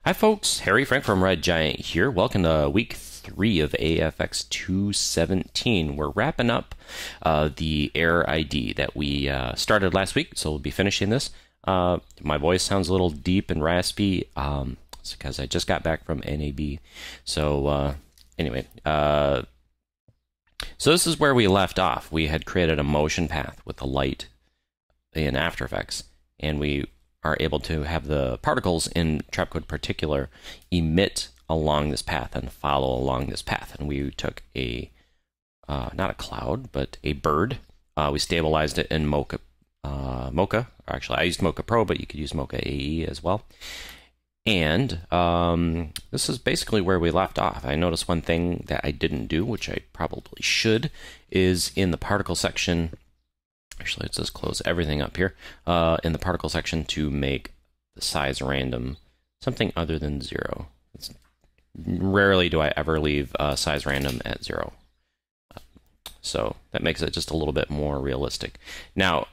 Hi, folks. Harry Frank from Red Giant here. Welcome to week 3 of AFX 217. We're wrapping up the Error ID that we started last week, so we'll be finishing this. My voice sounds a little deep and raspy. It's because I just got back from NAB. So, anyway, so this is where we left off. We had created a motion path with the light in After Effects, and we are able to have the particles in Trapcode Particular emit along this path and follow along this path. And we took not a cloud, but a bird. We stabilized it in Mocha. Or actually, I used Mocha Pro, but you could use Mocha AE as well. And this is basically where we left off. I noticed one thing that I didn't do, which I probably should, is in the particle section. Actually, let's just close everything up here in the particle section to make the size random something other than 0. Rarely do I ever leave size random at 0. So that makes it just a little bit more realistic. Now,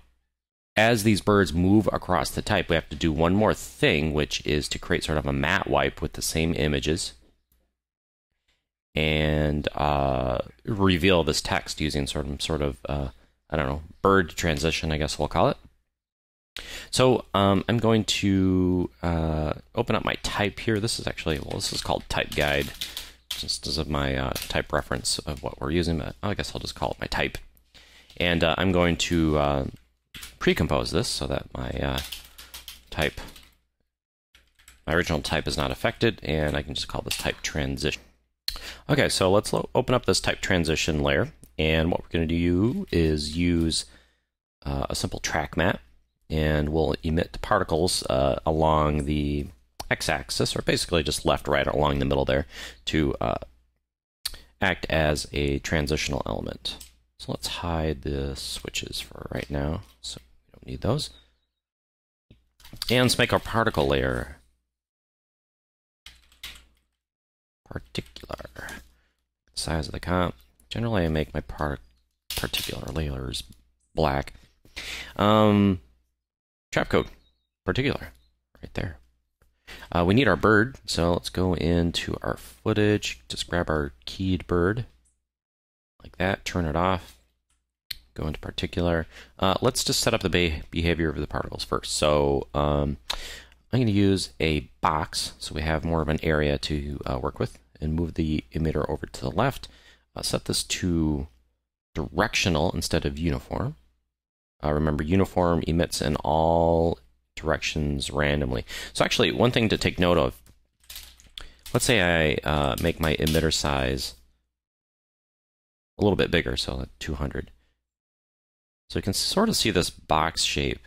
as these birds move across the type, we have to do one more thing, which is to create sort of a matte wipe with the same images and reveal this text using sort of I don't know, bird transition, I guess we'll call it. So I'm going to open up my type here. This is actually, this is called Type Guide, just as of my type reference of what we're using, but I guess I'll just call it my type. And I'm going to pre-compose this so that my my original type is not affected, and I can just call this type transition. Okay, so let's open up this type transition layer. And what we're going to do is use a simple track map, and we'll emit the particles along the x-axis, or basically just left, right, along the middle there, to act as a transitional element. So let's hide the switches for right now, so we don't need those. And let's make our particle layer particular. Size of the comp. Generally, I make my particular layers black. Trapcode, particular, right there. We need our bird, so let's go into our footage. Just grab our keyed bird, like that. Turn it off. Go into particular. Let's just set up the behavior of the particles first. So I'm going to use a box, so we have more of an area to work with, and move the emitter over to the left. Set this to directional instead of uniform. Remember, uniform emits in all directions randomly. So actually, one thing to take note of, let's say I make my emitter size a little bit bigger, so 200. So you can sort of see this box shape.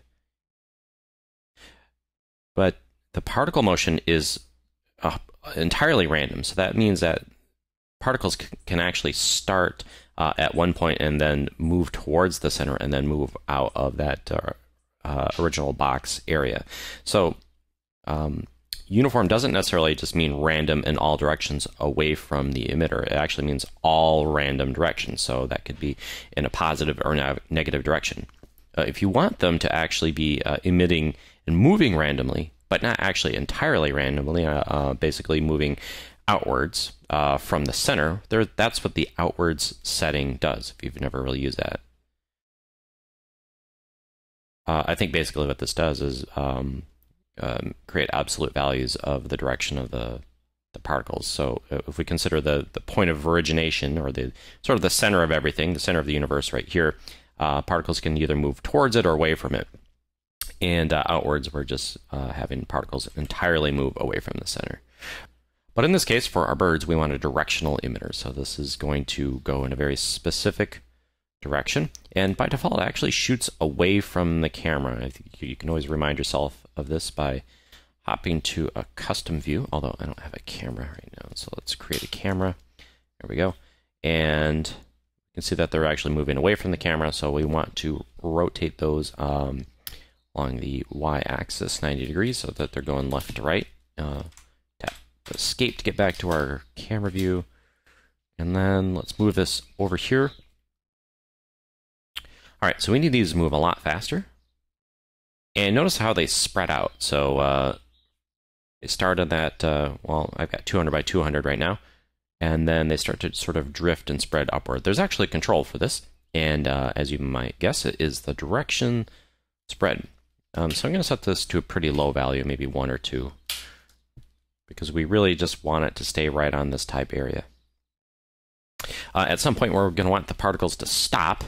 But the particle motion is entirely random, so that means that particles can actually start at one point and then move towards the center and then move out of that original box area. So uniform doesn't necessarily just mean random in all directions away from the emitter. It actually means all random directions. So that could be in a positive or negative direction. If you want them to actually be emitting and moving randomly, but not actually entirely randomly, basically moving outwards from the center, that's what the outwards setting does, if you've never really used that. I think basically what this does is create absolute values of the direction of the particles. So if we consider the point of origination, or the sort of the center of everything, the center of the universe right here, particles can either move towards it or away from it. And outwards, we're just having particles entirely move away from the center. But in this case, for our birds, we want a directional emitter. So this is going to go in a very specific direction. And by default, it actually shoots away from the camera. I think you can always remind yourself of this by hopping to a custom view, although I don't have a camera right now. So let's create a camera. There we go. And you can see that they're actually moving away from the camera. So we want to rotate those along the y-axis 90 degrees so that they're going left to right. Tap escape to get back to our camera view. And then let's move this over here. All right, so we need these to move a lot faster. And notice how they spread out. So They start at that, well, I've got 200 by 200 right now, and then they start to sort of drift and spread upward. There's actually a control for this, and as you might guess, it is the direction spread. So I'm going to set this to a pretty low value, maybe 1 or 2, because we really just want it to stay right on this type area. At some point, we're going to want the particles to stop,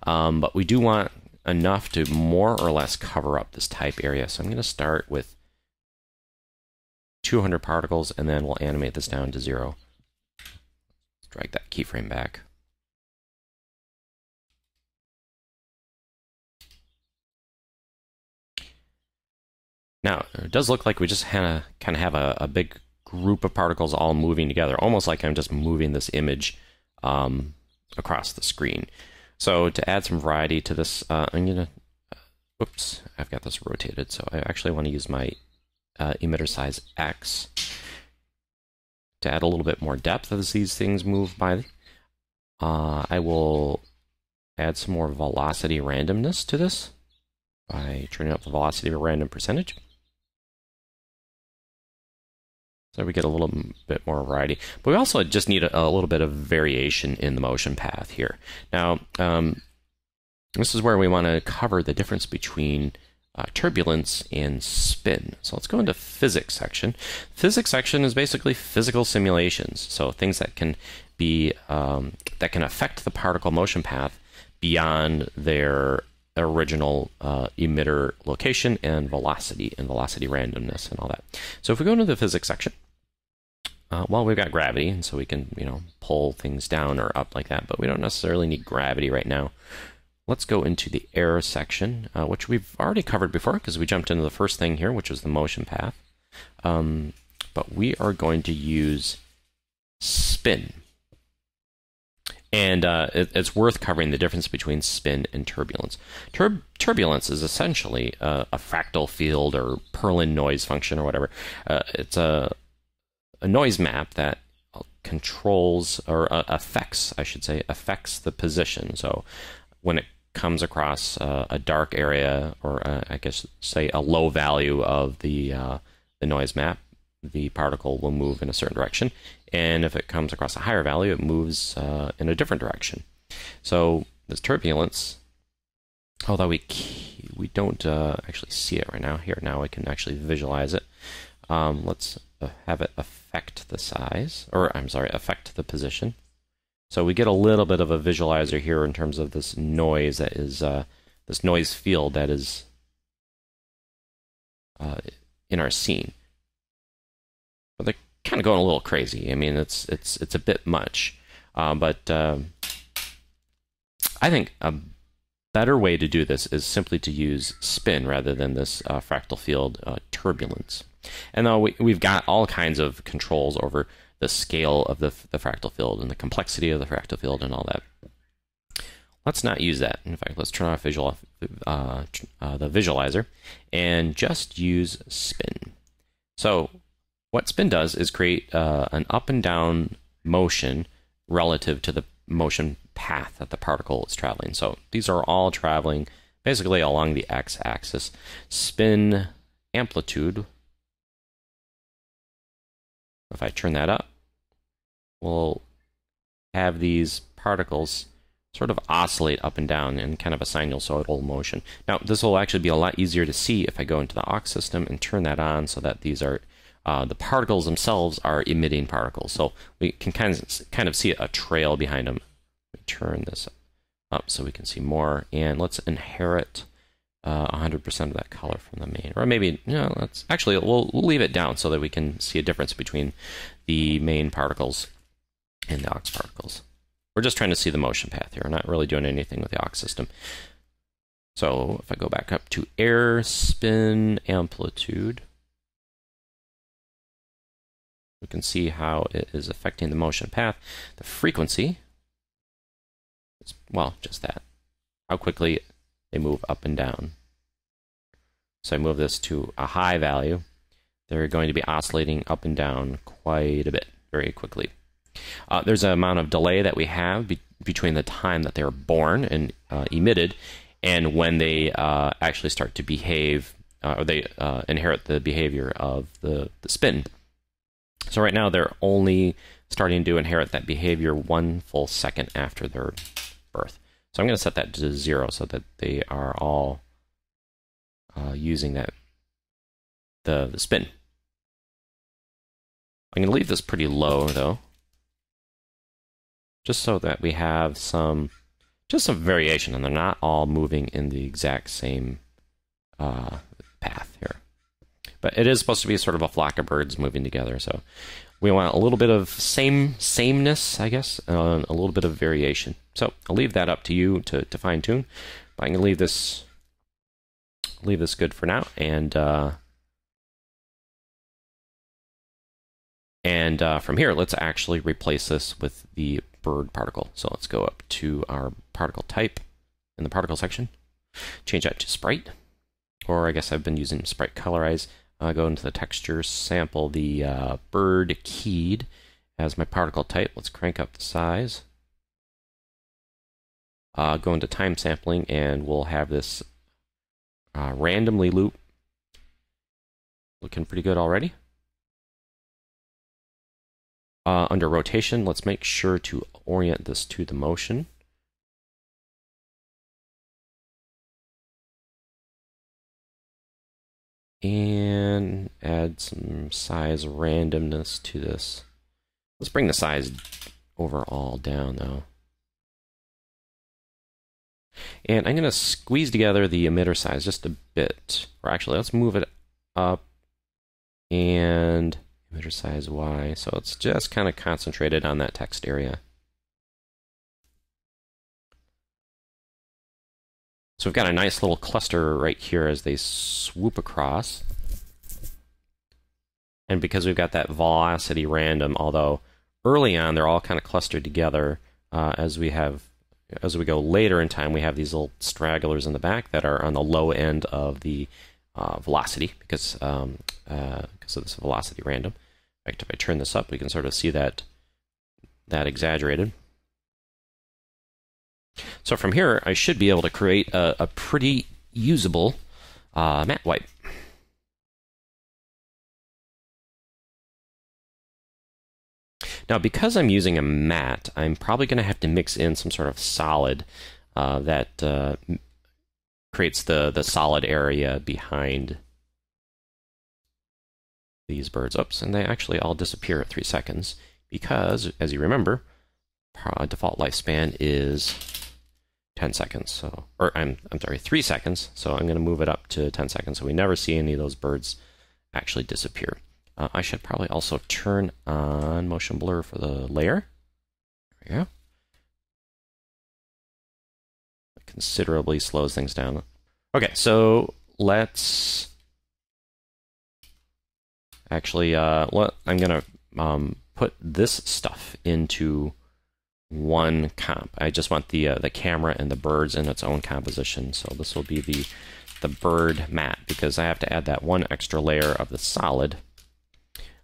but we do want enough to more or less cover up this type area. So I'm going to start with 200 particles, and then we'll animate this down to 0. Drag that keyframe back. Now, it does look like we just kind of have a big group of particles all moving together, almost like I'm just moving this image across the screen. So to add some variety to this, I'm going to, oops, I've got this rotated, so I actually want to use my emitter size X to add a little bit more depth as these things move by. I will add some more velocity randomness to this by turning up the velocity of a random percentage. So we get a little bit more variety. But we also just need a little bit of variation in the motion path here. Now, this is where we want to cover the difference between turbulence and spin. So let's go into physics section. Physics section is basically physical simulations. So things that can be that can affect the particle motion path beyond their original emitter location and velocity randomness and all that. So if we go into the physics section, well, we've got gravity, and so we can, pull things down or up like that, but we don't necessarily need gravity right now. Let's go into the air section, which we've already covered before because we jumped into the first thing here, which was the motion path. But we are going to use spin. And it's worth covering the difference between spin and turbulence. Turbulence is essentially a fractal field or Perlin noise function or whatever. It's a noise map that controls or affects, I should say, affects the position. So when it comes across a dark area, or I guess say a low value of the noise map, the particle will move in a certain direction. And if it comes across a higher value, it moves in a different direction. So this turbulence, although we don't actually see it right now, here now we can actually visualize it. Let's have it affect the size, or I'm sorry, affect the position. So we get a little bit of a visualizer here in terms of this noise that is this noise field that is in our scene. But they're kind of going a little crazy. I mean, it's a bit much, but I think a better way to do this is simply to use spin rather than this fractal field turbulence. And though we've got all kinds of controls over the scale of the fractal field and the complexity of the fractal field and all that, let's not use that. In fact, let's turn off the visualizer and just use spin. So what spin does is create an up and down motion relative to the motion path that the particle is traveling. So these are all traveling basically along the x-axis. Spin amplitude, if I turn that up, we'll have these particles sort of oscillate up and down in kind of a sinusoidal motion. Now, this will actually be a lot easier to see if I go into the aux system and turn that on so that these are the particles themselves are emitting particles. So we can kind of see a trail behind them. Let me turn this up so we can see more, and let's inherit 100% of that color from the main. Or maybe, let's actually, we'll leave it down so that we can see a difference between the main particles and the aux particles. We're just trying to see the motion path here. We're not really doing anything with the aux system. So if I go back up to air spin amplitude, we can see how it is affecting the motion path. The frequency is, well, just that. How quickly they move up and down. So I move this to a high value. They're going to be oscillating up and down quite a bit, very quickly. There's an amount of delay that we have between the time that they're born and emitted and when they actually start to behave or they inherit the behavior of the spin. So right now they're only starting to inherit that behavior 1 full second after their birth. So I'm going to set that to 0 so that they are all using that the spin. I'm going to leave this pretty low though, just so that we have some variation and they're not all moving in the exact same path here. But it is supposed to be sort of a flock of birds moving together, so we want a little bit of sameness, I guess, and a little bit of variation. So I'll leave that up to you to fine tune. But I'm gonna leave this good for now, and from here, let's actually replace this with the bird particle. So let's go up to our particle type in the particle section, change that to sprite, or I guess I've been using sprite colorize. Go into the texture, sample the bird keyed as my particle type. Let's crank up the size. Go into time sampling, and we'll have this randomly loop. Looking pretty good already. Under rotation, let's make sure to orient this to the motion. And add some size randomness to this. Let's bring the size overall down though. And I'm going to squeeze together the emitter size just a bit. Or actually, let's move it up. And emitter size Y. So it's just kind of concentrated on that text area. So we've got a nice little cluster right here as they swoop across. And because we've got that velocity random, although early on they're all kind of clustered together, as we go later in time, we have these little stragglers in the back that are on the low end of the velocity because of this velocity random. In fact, if I turn this up, we can sort of see that exaggerated. So from here, I should be able to create a pretty usable matte wipe. Now, because I'm using a matte, I'm probably going to have to mix in some sort of solid that creates the solid area behind these birds. Oops, and they actually all disappear at 3 seconds because, as you remember, default lifespan is 10 seconds. So, or I'm sorry, 3 seconds. So I'm going to move it up to 10 seconds so we never see any of those birds actually disappear. I should probably also turn on motion blur for the layer. There we go. It considerably slows things down. Okay, so let's actually, I'm going to put this stuff into one comp. I just want the camera and the birds in its own composition. So this will be the bird matte because I have to add that one extra layer of the solid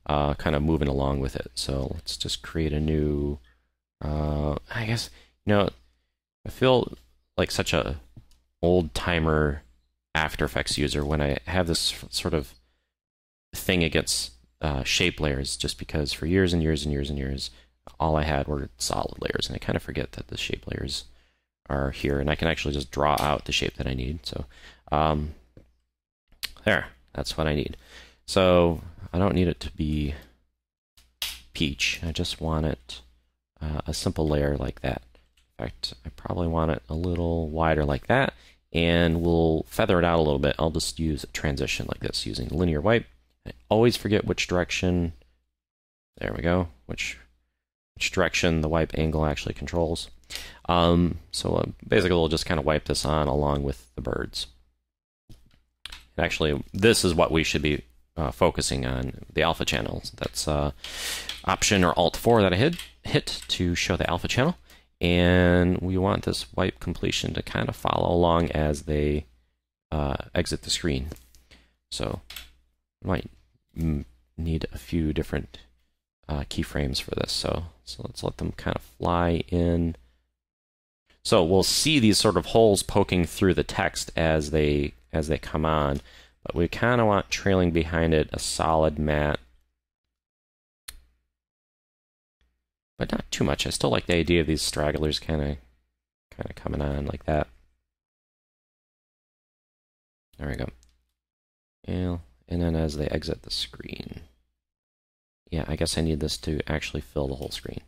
kind of moving along with it. So let's just create a new, I guess, I feel like such a old-timer After Effects user when I have this sort of thing against shape layers, just because for years and years and years and years, all I had were solid layers, and I kind of forget that the shape layers are here, and I can actually just draw out the shape that I need. So there, that's what I need. So I don't need it to be peach. I just want it a simple layer like that. In fact, I probably want it a little wider like that, and we'll feather it out a little bit. I'll just use a transition like this using linear wipe. I always forget which direction. There we go. Which direction the wipe angle actually controls. So basically, we'll just kind of wipe this on along with the birds. And actually, this is what we should be focusing on, the alpha channels. That's Option or Alt 4 that I hit to show the alpha channel. And we want this wipe completion to kind of follow along as they exit the screen. So I might need a few different keyframes for this. So let's let them kind of fly in. So we'll see these sort of holes poking through the text as they come on. But we kind of want trailing behind it a solid matte. But not too much. I still like the idea of these stragglers kind of coming on like that. There we go. And then as they exit the screen. Yeah, I guess I need this to actually fill the whole screen.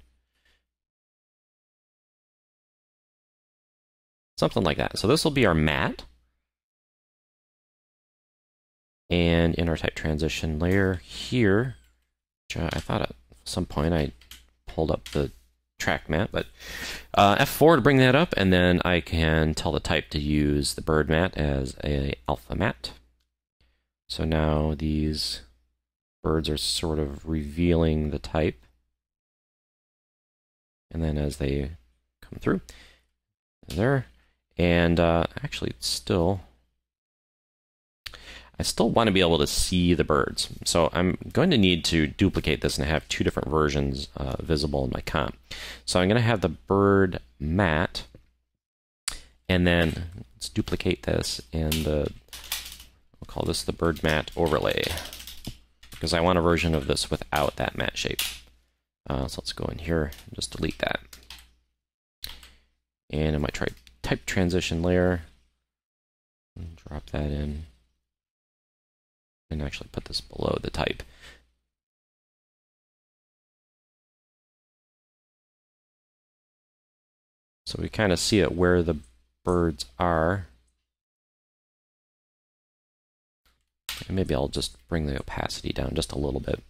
Something like that. So this will be our matte. And in our type transition layer here, which I thought at some point I pulled up the track matte, but F4 to bring that up, and then I can tell the type to use the bird matte as a alpha matte. So now these birds are sort of revealing the type. And then as they come through, there. And actually I still want to be able to see the birds. So I'm going to need to duplicate this and have two different versions visible in my comp. So I'm going to have the bird matte, and then let's duplicate this, and we'll call this the bird matte overlay, because I want a version of this without that matte shape. So let's go in here and just delete that. And I might try type transition layer, and drop that in. And actually put this below the type. So we kind of see it where the birds are. And maybe I'll just bring the opacity down just a little bit.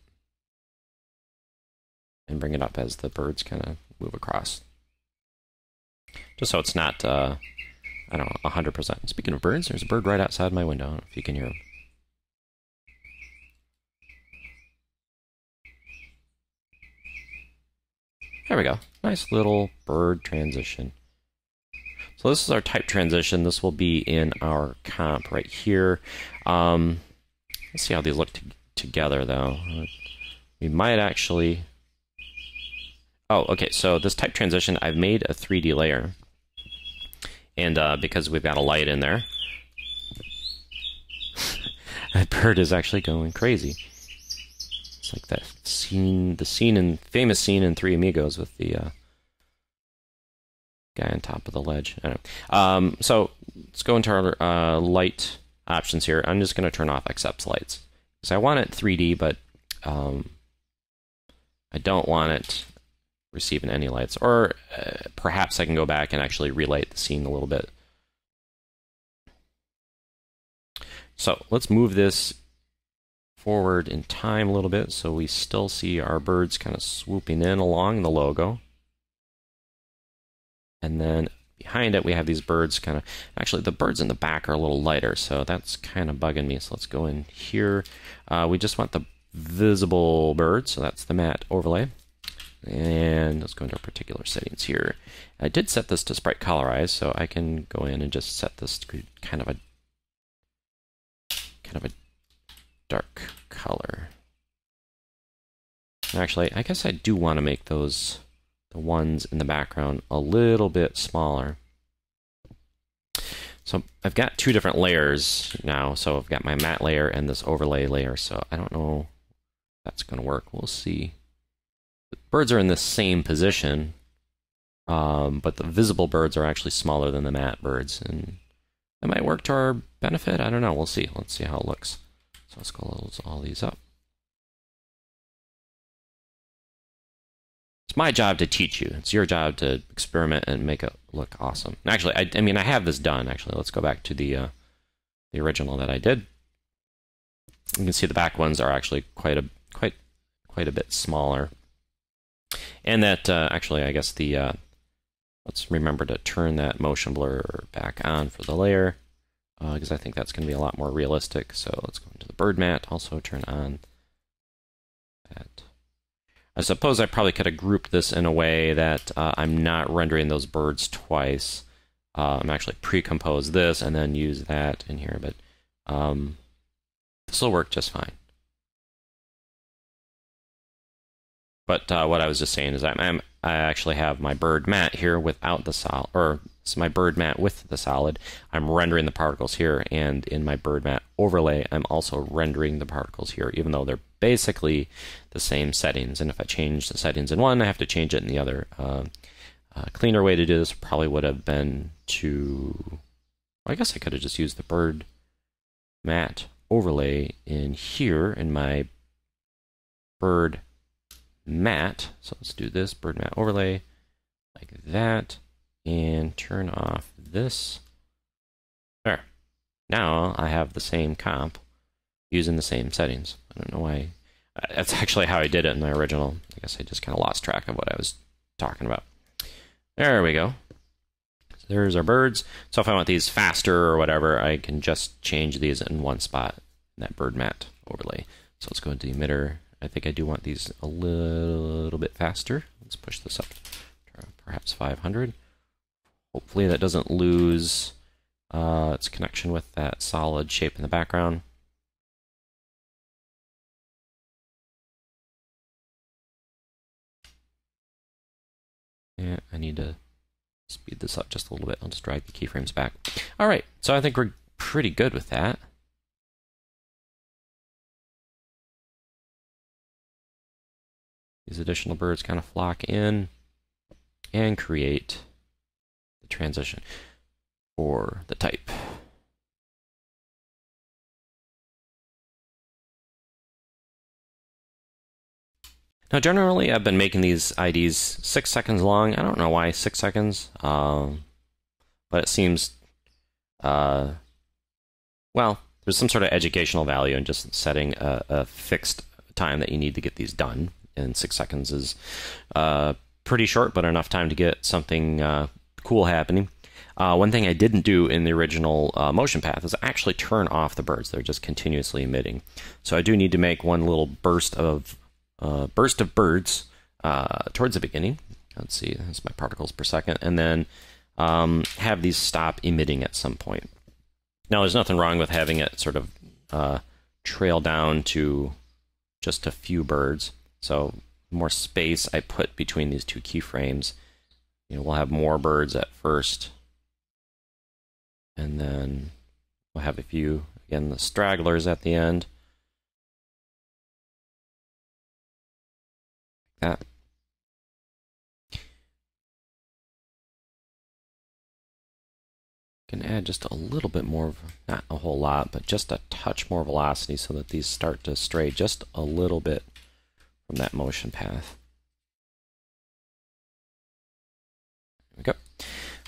And bring it up as the birds kind of move across. Just so it's not, I don't know, 100%. Speaking of birds, there's a bird right outside my window. I don't know if you can hear him. There we go. Nice little bird transition. So this is our type transition. This will be in our comp right here. Let's see how these look together, though. We might actually... Oh, okay, so this type transition, I've made a 3D layer. And because we've got a light in there, that bird is actually going crazy. It's like that scene, famous scene in Three Amigos with the guy on top of the ledge. I don't know. So let's go into our light options here. I'm just going to turn off accepts lights. So I want it 3D, but I don't want it receiving any lights. Or perhaps I can go back and actually relight the scene a little bit. So let's move this forward in time a little bit so we still see our birds kind of swooping in along the logo. And then behind it we have these birds kind of... Actually, the birds in the back are a little lighter, so that's kind of bugging me. So let's go in here. We just want the visible bird, so that's the matte overlay. And let's go into our particular settings here. I did set this to sprite colorize, so I can go in and just set this to kind of a dark color. Actually, I guess I do want to make the ones in the background a little bit smaller. So I've got two different layers now. So I've got my matte layer and this overlay layer. So I don't know if that's going to work. We'll see. The birds are in the same position, but the visible birds are actually smaller than the matte birds. And that might work to our benefit. I don't know. We'll see. Let's see how it looks. So let's close all these up. It's my job to teach you. It's your job to experiment and make it look awesome. Actually, I mean, I have this done. Actually, let's go back to the original that I did. You can see the back ones are actually quite a bit smaller. And that actually, I guess let's remember to turn that motion blur back on for the layer, because I think that's going to be a lot more realistic. So let's go into the bird matte, also turn on that. I suppose I probably could have grouped this in a way that I'm not rendering those birds twice. I'm actually pre-compose this and then use that in here, but this will work just fine. But what I was just saying is I actually have my bird matte here without the solid, or This is my bird mat with the solid. I'm rendering the particles here, and in my bird mat overlay, I'm also rendering the particles here, even though they're basically the same settings. And if I change the settings in one, I have to change it in the other. A cleaner way to do this probably would have been to, well, I guess I could have just used the bird mat overlay in here in my bird mat. So let's do this bird mat overlay like that, and turn off this. There. Now I have the same comp using the same settings. I don't know why. That's actually how I did it in my original. I guess I just kind of lost track of what I was talking about. There we go. So there's our birds. So if I want these faster or whatever, I can just change these in one spot in that bird mat overlay. So let's go into the emitter. I think I do want these a little bit faster. Let's push this up to perhaps 500. Hopefully that doesn't lose its connection with that solid shape in the background. Yeah, I need to speed this up just a little bit. I'll just drag the keyframes back. All right, so I think we're pretty good with that. These additional birds kind of flock in and create the transition for the type. Now, generally, I've been making these IDs 6 seconds long. I don't know why 6 seconds, but it seems, well, there's some sort of educational value in just setting a fixed time that you need to get these done. And 6 seconds is pretty short, but enough time to get something cool happening. One thing I didn't do in the original motion path is actually turn off the birds. They're just continuously emitting. So I do need to make one little burst of birds towards the beginning. Let's see, that's my particles per second, and then have these stop emitting at some point. Now, there's nothing wrong with having it sort of trail down to just a few birds. So more space I put between these two keyframes. You know, we'll have more birds at first, and then we'll have a few, again, the stragglers at the end. That. Can add just a little bit more, not a whole lot, but just a touch more velocity so that these start to stray just a little bit from that motion path. There we go.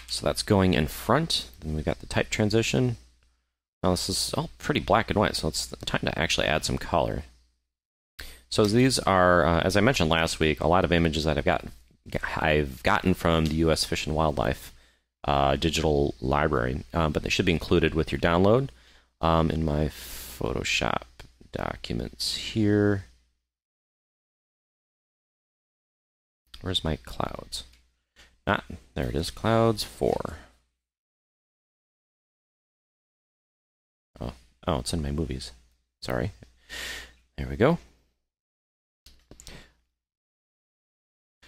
So that's going in front. Then we've got the type transition. Now this is all pretty black and white, so it's time to actually add some color. So these are, as I mentioned last week, a lot of images that I've gotten from the U.S. Fish and Wildlife digital library, but they should be included with your download in my Photoshop documents here. Where's my clouds? Ah, there it is, clouds 4. Oh, it's in my movies. Sorry. There we go.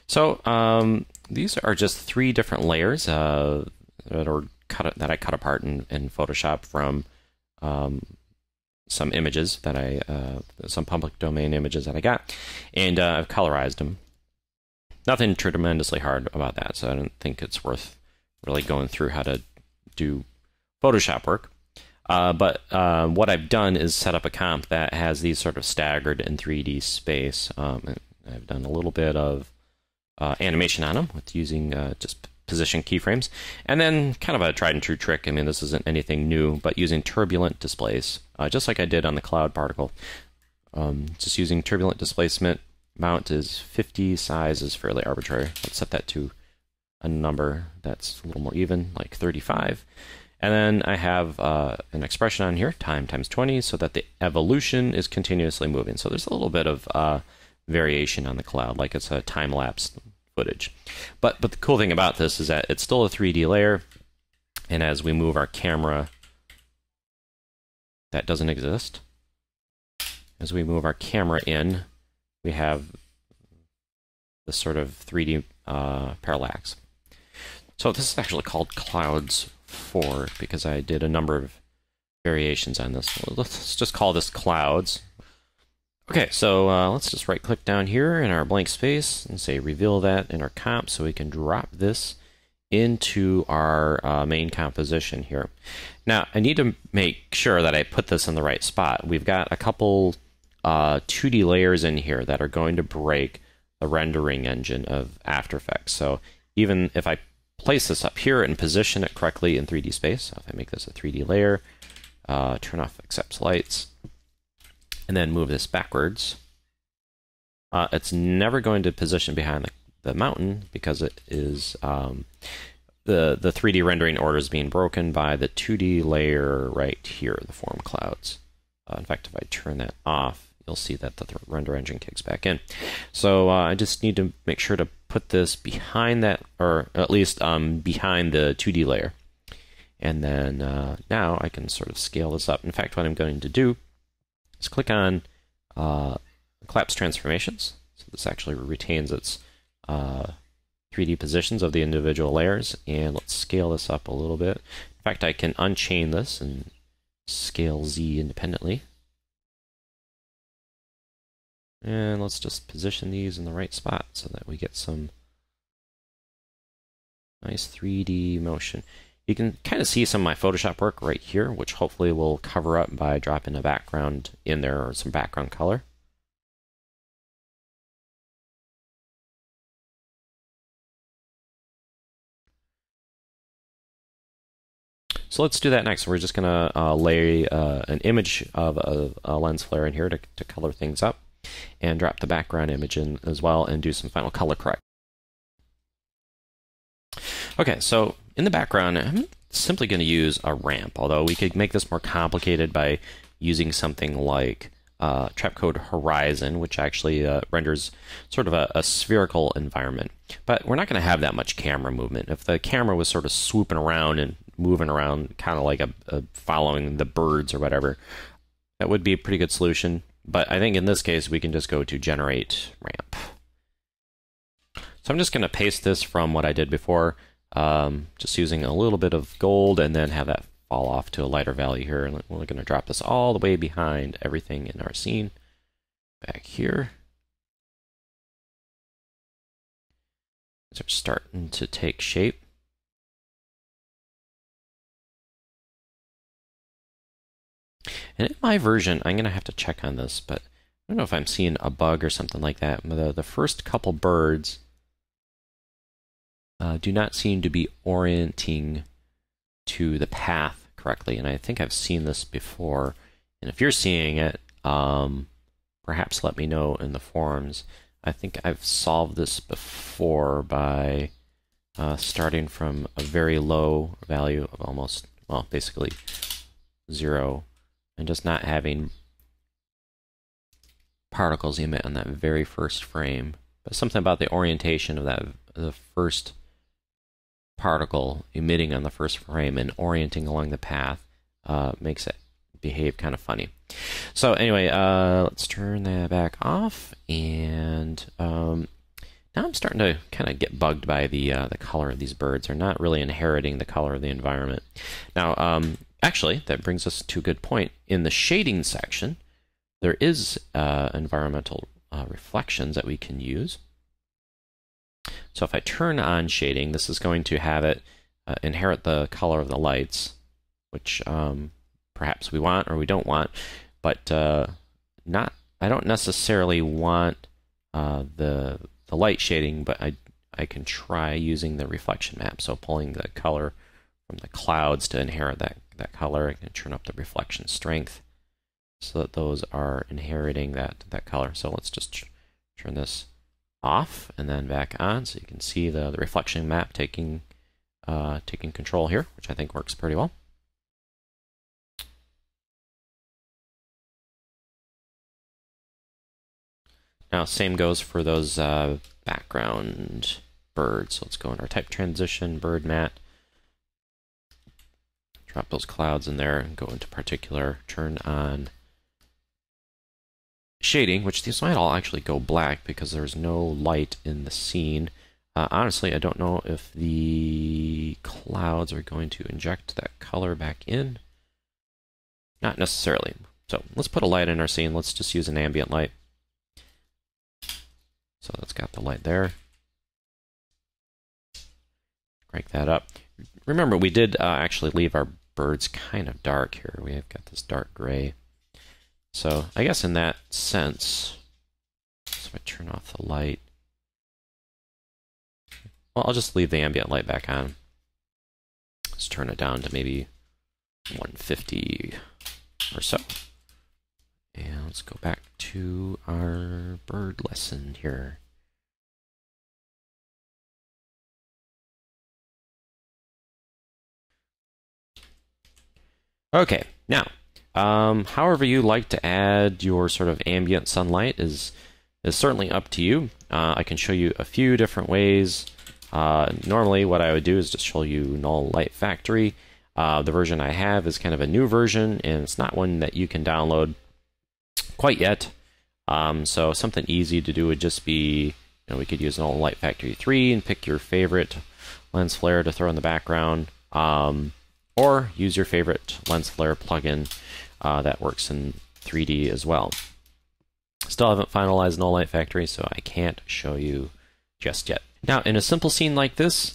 So these are just 3 different layers that I cut apart in Photoshop from some images that some public domain images that I got, and I've colorized them. Nothing tremendously hard about that, so I don't think it's worth really going through how to do Photoshop work. But what I've done is set up a comp that has these sort of staggered in 3D space. I've done a little bit of animation on them with using just position keyframes, and then kind of a tried and true trick. I mean, this isn't anything new, but using turbulent displace, just like I did on the cloud particle. Just using turbulent displacement. Mount is 50, size is fairly arbitrary. Let's set that to a number that's a little more even, like 35. And then I have an expression on here, time times 20, so that the evolution is continuously moving. So there's a little bit of variation on the cloud, like it's a time-lapse footage. But the cool thing about this is that it's still a 3D layer, and as we move our camera, that doesn't exist. As we move our camera in, we have this sort of 3D parallax. So this is actually called Clouds 4 because I did a number of variations on this. Well, let's just call this Clouds. Okay, so let's just right-click down here in our blank space and say reveal that in our comp so we can drop this into our main composition here. Now, I need to make sure that I put this in the right spot. We've got a couple 2D layers in here that are going to break the rendering engine of After Effects. So even if I place this up here and position it correctly in 3D space, so if I make this a 3D layer, turn off accepts lights, and then move this backwards, it's never going to position behind the mountain because it is the 3D rendering order is being broken by the 2D layer right here, the form clouds. In fact, if I turn that off, you'll see that the render engine kicks back in. So I just need to make sure to put this behind that, or at least behind the 2D layer. And then now I can sort of scale this up. In fact, what I'm going to do is click on Collapse Transformations. So this actually retains its 3D positions of the individual layers. And let's scale this up a little bit. In fact, I can unchain this and scale Z independently. And let's just position these in the right spot so that we get some nice 3D motion. You can kind of see some of my Photoshop work right here, which hopefully will cover up by dropping a background in there or some background color. So let's do that next. We're just going to lay an image of a lens flare in here to color things up, and drop the background image in as well and do some final color correct. Okay, so in the background, I'm simply going to use a ramp, although we could make this more complicated by using something like Trapcode Horizon, which actually renders sort of a spherical environment. But we're not going to have that much camera movement. If the camera was sort of swooping around and moving around, kind of like following the birds or whatever, that would be a pretty good solution. But I think in this case, we can just go to Generate Ramp. So I'm just going to paste this from what I did before, just using a little bit of gold and then have that fall off to a lighter value here. And we're going to drop this all the way behind everything in our scene. Back here. These are starting to take shape. And in my version, I'm going to have to check on this, but I don't know if I'm seeing a bug or something like that. The first couple birds do not seem to be orienting to the path correctly, and I think I've seen this before. And if you're seeing it, perhaps let me know in the forums. I think I've solved this before by starting from a very low value of almost, well, basically 0, and just not having particles emit on that very first frame. But something about the orientation of the first particle emitting on the first frame and orienting along the path makes it behave kind of funny. So anyway, let's turn that back off, and now I'm starting to kind of get bugged by the color of these birds. They're not really inheriting the color of the environment. Now, actually, that brings us to a good point. In the shading section, there is environmental reflections that we can use. So if I turn on shading, this is going to have it inherit the color of the lights, which perhaps we want or we don't want, but I don't necessarily want the light shading, but I can try using the reflection map. So pulling the color from the clouds to inherit that color. I can turn up the reflection strength so that those are inheriting that color. So let's just turn this off and then back on, so you can see the reflection map taking control here, which I think works pretty well. Now, same goes for those background birds. So let's go in our type transition, bird matte, drop those clouds in there, and go into particular, turn on shading, which these might all actually go black because there's no light in the scene. Honestly, I don't know if the clouds are going to inject that color back in. Not necessarily. So let's put a light in our scene. Let's just use an ambient light. So that's got the light there. Crank that up. Remember, we did actually leave our birds kind of dark here. We have got this dark gray. So I guess in that sense, so if I turn off the light, well, I'll just leave the ambient light back on. Let's turn it down to maybe 150 or so. And let's go back to our bird lesson here. Okay, now, however you like to add your sort of ambient sunlight is certainly up to you. I can show you a few different ways. Normally, what I would do is just show you Null Light Factory. The version I have is kind of a new version, and it's not one that you can download quite yet. So something easy to do would just be, we could use Null Light Factory 3 and pick your favorite lens flare to throw in the background. Or use your favorite lens flare plugin that works in 3D as well. Still haven't finalized Null Light Factory, so I can't show you just yet. Now, in a simple scene like this,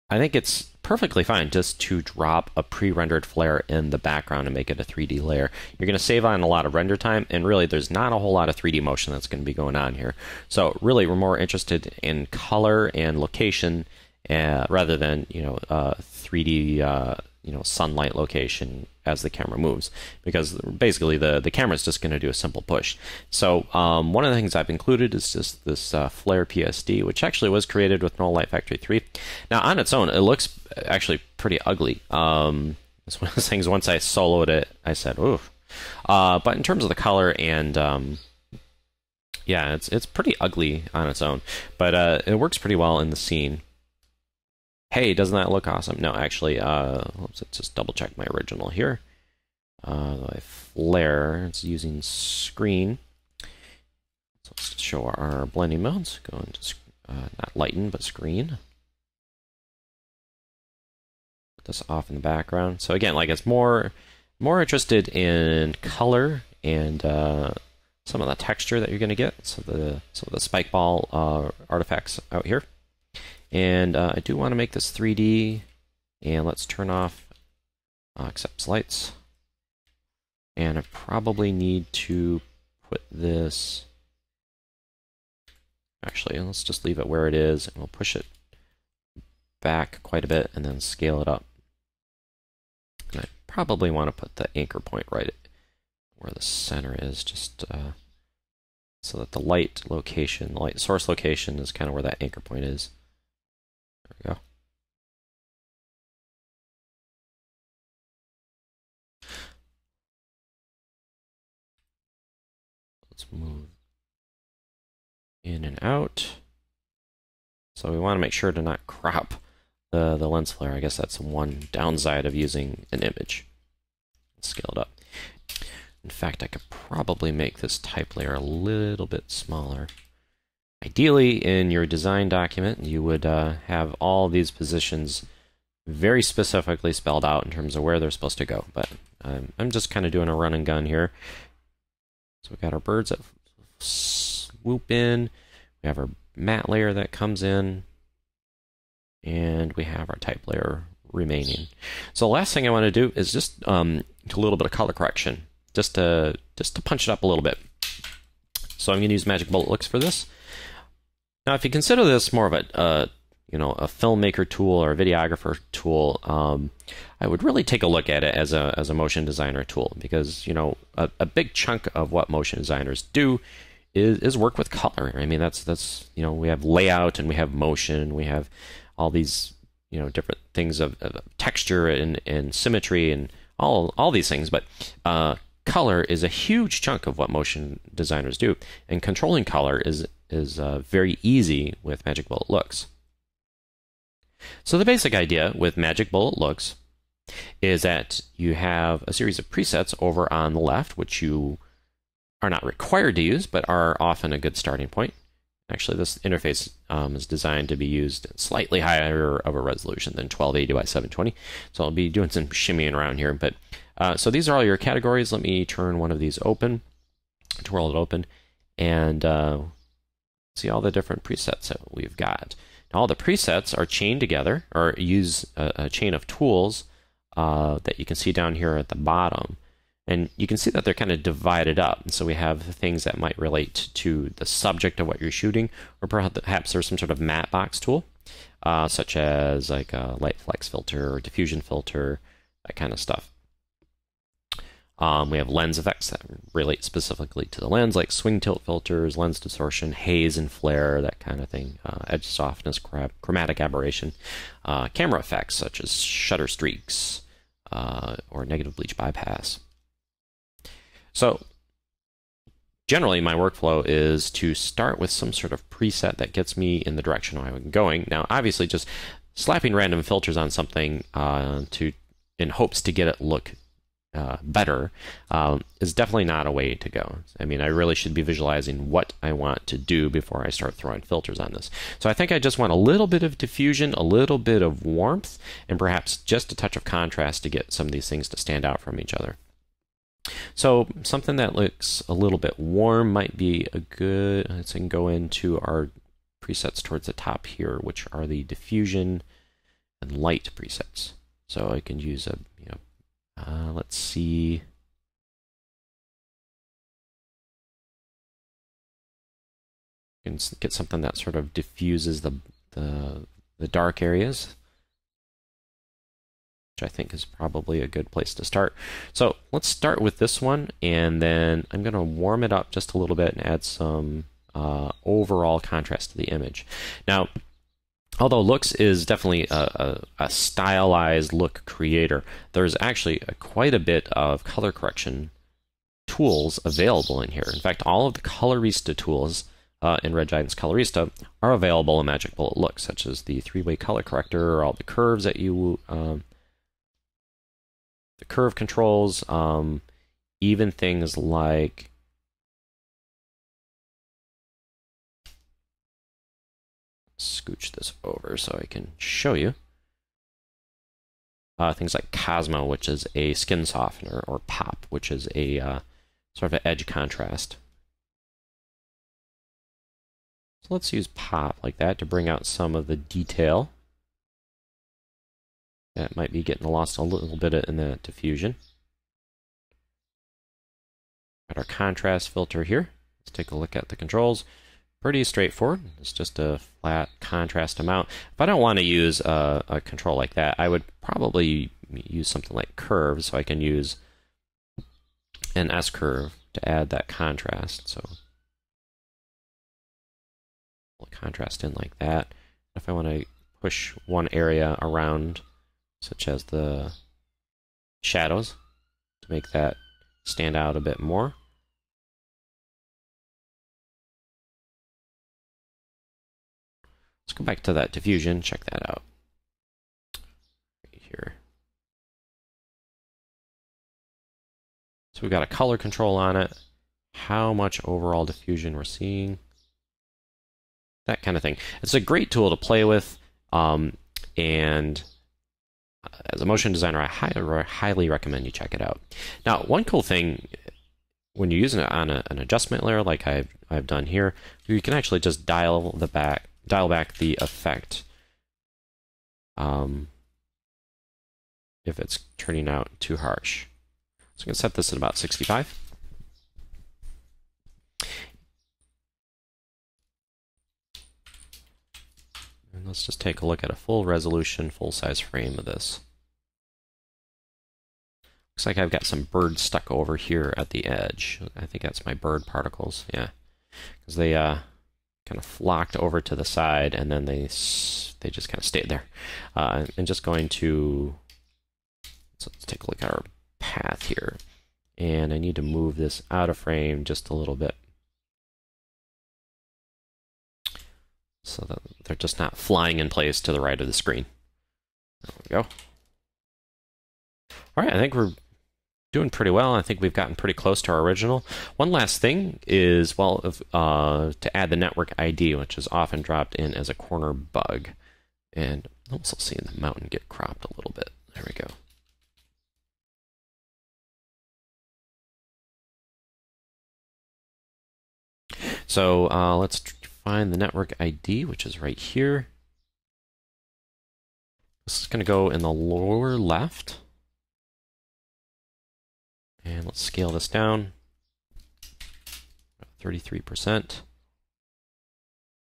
I think it's perfectly fine just to drop a pre-rendered flare in the background and make it a 3D layer. You're going to save on a lot of render time, and really there's not a whole lot of 3D motion that's going to be going on here. So really, we're more interested in color and location rather than 3D sunlight location as the camera moves, because basically the camera's just going to do a simple push. So one of the things I've included is just this Flare PSD, which actually was created with Null Light Factory 3. Now on its own, it looks actually pretty ugly. It's one of those things, once I soloed it, I said, oof. But in terms of the color and yeah, it's pretty ugly on its own, but it works pretty well in the scene. Hey, doesn't that look awesome? No, actually, let's just double check my original here. My flare, it's using screen. So let's show our blending modes. Go into not lighten, but screen. Put this off in the background. So again, like, it's more interested in color and some of the texture that you're going to get. So the spike ball artifacts out here. And I do want to make this 3D, and let's turn off accepts lights. And I probably need to put this, actually, let's just leave it where it is, and we'll push it back quite a bit and then scale it up. And I probably want to put the anchor point right where the center is, just so that the light location, the light source location is kind of where that anchor point is. There we go. Let's move in and out. So we want to make sure to not crop the lens flare. I guess that's one downside of using an image. Let's scale it up. In fact, I could probably make this type layer a little bit smaller. Ideally, in your design document, you would have all these positions very specifically spelled out in terms of where they're supposed to go. But I'm just kind of doing a run and gun here. So we've got our birds that swoop in. We have our matte layer that comes in. And we have our type layer remaining. So the last thing I want to do is just do a little bit of color correction, just to punch it up a little bit. So I'm going to use Magic Bullet Looks for this. Now, if you consider this more of a filmmaker tool or a videographer tool, I would really take a look at it as a motion designer tool, because a big chunk of what motion designers do is work with color. I mean, that's we have layout and we have motion, we have all these different things of texture and symmetry and all these things, but color is a huge chunk of what motion designers do, and controlling color is very easy with Magic Bullet Looks. So the basic idea with Magic Bullet Looks is that you have a series of presets over on the left, which you are not required to use, but are often a good starting point. Actually, this interface is designed to be used at slightly higher of a resolution than 1280 by 720. So I'll be doing some shimmying around here. But so these are all your categories. Let me turn one of these open, twirl it open, and see all the different presets that we've got. Now, all the presets are chained together, or use a chain of tools that you can see down here at the bottom. And you can see that they're kind of divided up. And so we have things that might relate to the subject of what you're shooting, or perhaps there's some sort of matte box tool, such as like a light flex filter or diffusion filter, that kind of stuff. We have lens effects that relate specifically to the lens, like swing tilt filters, lens distortion, haze and flare, that kind of thing, edge softness, chromatic aberration, camera effects such as shutter streaks or negative bleach bypass. So generally, my workflow is to start with some sort of preset that gets me in the direction I'm going. Now, obviously, just slapping random filters on something in hopes to get it look better is definitely not a way to go. I mean, I really should be visualizing what I want to do before I start throwing filters on this. So I think I just want a little bit of diffusion, a little bit of warmth, and perhaps just a touch of contrast to get some of these things to stand out from each other. So something that looks a little bit warm might be a good, let's go into our presets towards the top here, which are the diffusion and light presets. So I can use a, let's see. You can get something that sort of diffuses the dark areas, which I think is probably a good place to start. So let's start with this one, and then I'm going to warm it up just a little bit and add some overall contrast to the image. Now, although Loox is definitely a stylized look creator, there's actually quite a bit of color correction tools available in here. In fact, all of the Colorista tools in Red Giant's Colorista are available in Magic Bullet Loox, such as the 3-way color corrector, all the curves that you the curve controls, even things like scooch this over so I can show you. Things like Cosmo, which is a skin softener, or Pop, which is a sort of an edge contrast. So let's use Pop like that to bring out some of the detail that might be getting lost a little bit in the diffusion. Got our contrast filter here. Let's take a look at the controls. Pretty straightforward. It's just a flat contrast amount. If I don't want to use a control like that, I would probably use something like curve, so I can use an S curve to add that contrast. So we'll contrast in like that. If I want to push one area around, such as the shadows, to make that stand out a bit more. Let's go back to that diffusion, check that out. Right here. So we've got a color control on it, how much overall diffusion we're seeing, that kind of thing. It's a great tool to play with, and as a motion designer, I highly recommend you check it out. Now, one cool thing, when you're using it on an adjustment layer like I've done here, you can actually just dial back the effect if it's turning out too harsh. So I'm going to set this at about 65. And let's just take a look at a full resolution, full size frame of this. Looks like I've got some bird stuck over here at the edge. I think that's my bird particles, yeah. Because they kind of flocked over to the side, and then they just kind of stayed there. I'm just going to, so let's take a look at our path here. And I need to move this out of frame just a little bit, so that they're just not flying in place to the right of the screen. There we go. All right, I think we're doing pretty well. I think we've gotten pretty close to our original. One last thing is, well, to add the network ID, which is often dropped in as a corner bug. And also seeing the mountain get cropped a little bit. There we go. So let's find the network ID, which is right here. This is going to go in the lower left. And let's scale this down. 33%.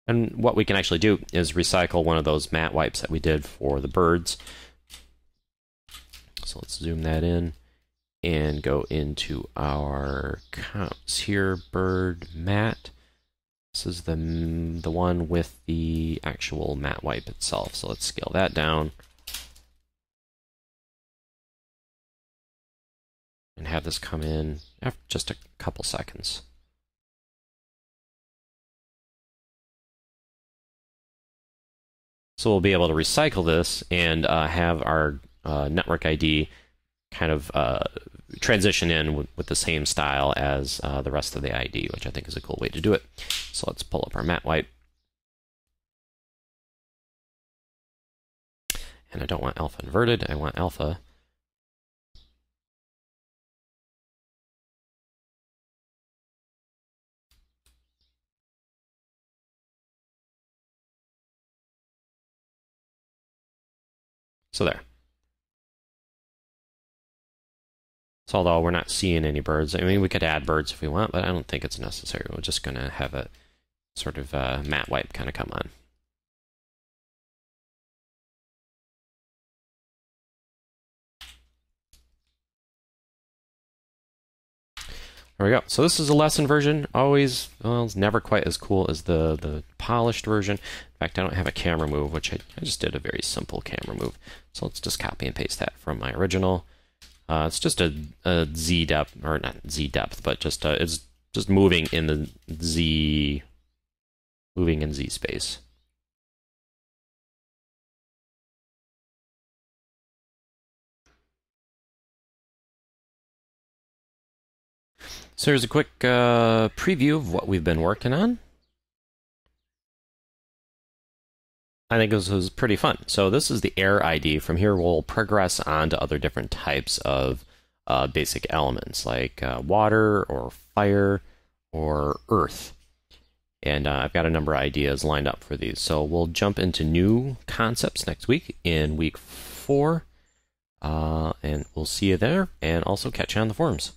And what we can actually do is recycle one of those matte wipes that we did for the birds. So let's zoom that in and go into our comps here, bird matte. This is the one with the actual matte wipe itself. So let's scale that down. And have this come in after just a couple seconds. So we'll be able to recycle this and have our network ID kind of transition in with the same style as the rest of the ID, which I think is a cool way to do it. So let's pull up our matte wipe. And I don't want alpha inverted, I want alpha. So there. So although we're not seeing any birds, I mean, we could add birds if we want, but I don't think it's necessary. We're just going to have a sort of matte wipe kind of come on. There we go. So this is a lesson version. Always, well, it's never quite as cool as the polished version. In fact, I don't have a camera move, which I just did a very simple camera move. So let's just copy and paste that from my original. It's just a Z depth, or not Z depth, but just it's just moving in the Z, moving in Z space. So here's a quick preview of what we've been working on. I think this was pretty fun. So this is the air ID. From here, we'll progress on to other different types of basic elements, like water or fire or earth. And I've got a number of ideas lined up for these. So we'll jump into new concepts next week in week 4. And we'll see you there, and also catch you on the forums.